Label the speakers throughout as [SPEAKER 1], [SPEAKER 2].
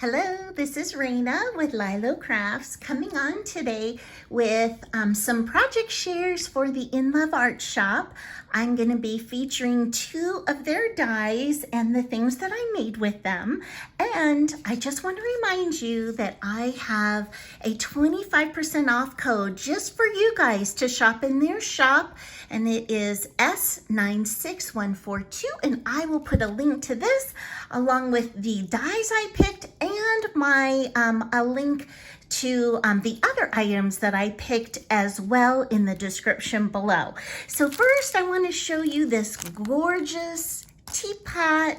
[SPEAKER 1] Hello, this is Raina with LYLO Crafts coming on today with some project shares for the In Love Art Shop. I'm going to be featuring 2 of their dies and the things that I made with them. And I just want to remind you that I have a 25% off code just for you guys to shop in their shop. And it is S96142. And I will put a link to this along with the dies I picked and my a link to the other items that I picked as well in the description below. So first I want to show you this gorgeous teapot,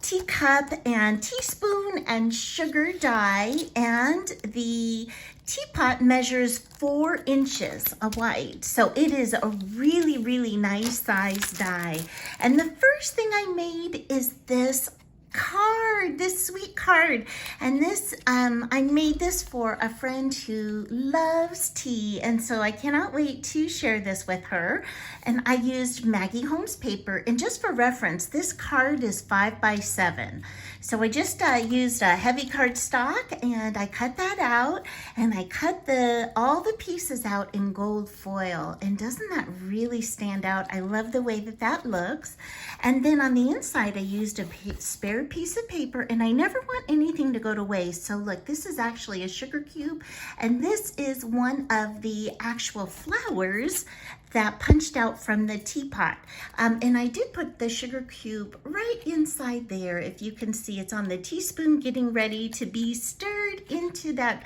[SPEAKER 1] teacup, and teaspoon and sugar die, and the teapot measures 4 inches wide. So it is a really nice size die. And the first thing I made is this card, this sweet card. And this, I made this for a friend who loves tea, and so I cannot wait to share this with her. And I used Maggie Holmes paper, and just for reference, this card is 5 by 7. So I just used a heavy cardstock, and I cut that out, and I cut all the pieces out in gold foil. And doesn't that really stand out? I love the way that that looks. And then on the inside, I used a spare piece of paper, and I never want anything to go to waste. So look, this is actually a sugar cube, and this is one of the actual flowers that punched out from the teapot. And I did put the sugar cube right inside there. If you can see, it's on the teaspoon getting ready to be stirred into that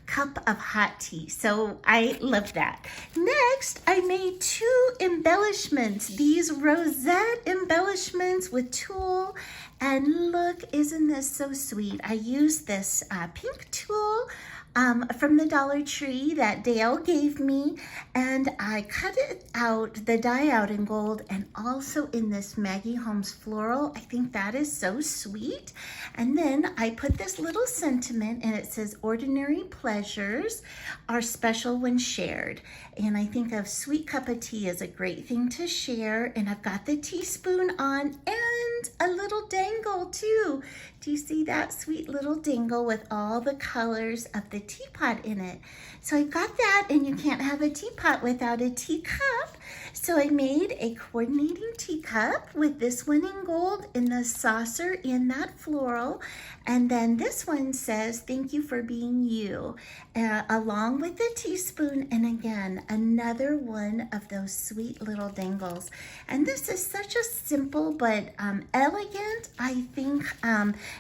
[SPEAKER 1] cup of hot tea. So I love that. Next, I made 2 embellishments, these rosette embellishments with tulle. And look, isn't this so sweet? I used this pink tulle from the Dollar Tree that Dale gave me, and I cut it out, the die out in gold, and also in this Maggie Holmes floral. I think that is so sweet. And then I put this little sentiment, and it says, "Ordinary pleasures are special when shared." And I think a sweet cup of tea is a great thing to share. And I've got the teaspoon on and a little dangle too. Do you see that sweet little dangle with all the colors of the teapot in it? So I got that, and you can't have a teapot without a teacup. So I made a coordinating teacup with this one in gold in the saucer in that floral. And then this one says, "Thank you for being you," along with the teaspoon. And again, another one of those sweet little dangles. And this is such a simple but elegant, I think,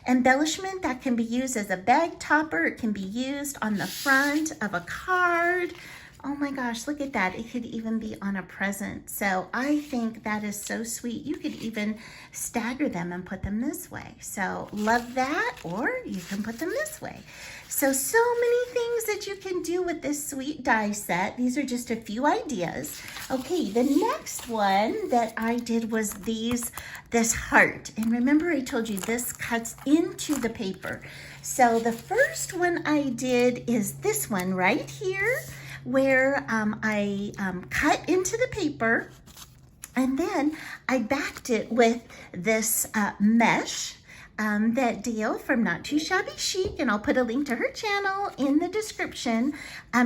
[SPEAKER 1] embellishment that can be used as a bag topper. It can be used on the front of a card. Oh my gosh, look at that. It could even be on a present. So I think that is so sweet. You could even stagger them and put them this way. So love that, or you can put them this way. So many things that you can do with this sweet die set. These are just a few ideas. Okay, the next one that I did was this heart. And remember I told you this cuts into the paper. So the first one I did is this one right here, where I cut into the paper, and then I backed it with this mesh that Dale from Not Too Shabby Chic, and I'll put a link to her channel in the description,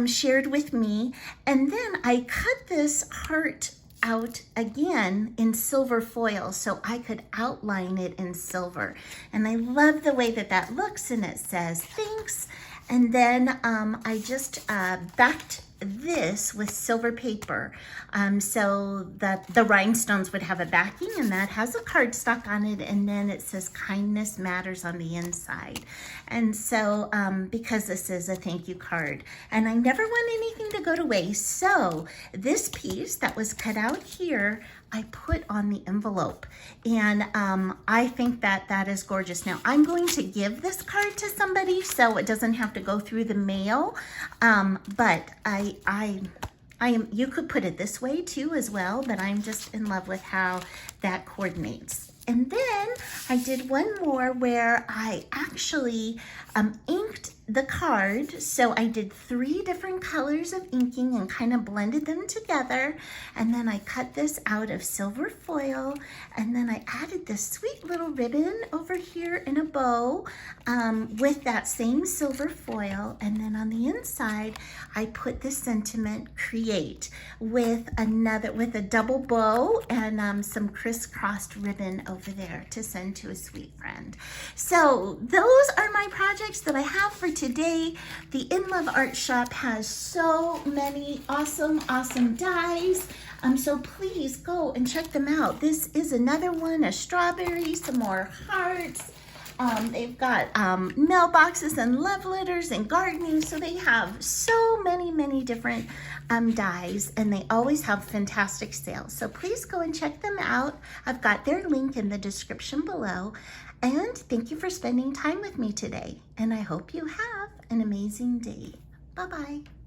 [SPEAKER 1] shared with me. And then I cut this heart out again in silver foil so I could outline it in silver. And I love the way that that looks, and it says thanks. And then I just backed this with silver paper so that the rhinestones would have a backing, and that has a cardstock on it, and then it says kindness matters on the inside. And so because this is a thank you card, and I never want anything to go to waste, so this piece that was cut out here I put on the envelope, and I think that that is gorgeous. Now I'm going to give this card to somebody so it doesn't have to go through the mail, but you could put it this way too as well, but I'm just in love with how that coordinates. And then I did one more where I actually inked the card. So I did 3 different colors of inking and kind of blended them together. And then I cut this out of silver foil. And then I added this sweet little ribbon over here in a bow with that same silver foil. And then on the inside, I put the sentiment create with a double bow and some crisscrossed ribbon over there to send to a sweet friend. So those are my projects that I have for today. The In Love Art Shop has so many awesome dies. So please go and check them out. This is another one, a strawberry, some more hearts. They've got mailboxes and love letters and gardening. So they have so many different dies, and they always have fantastic sales. So please go and check them out. I've got their link in the description below. And thank you for spending time with me today. And I hope you have an amazing day. Bye-bye.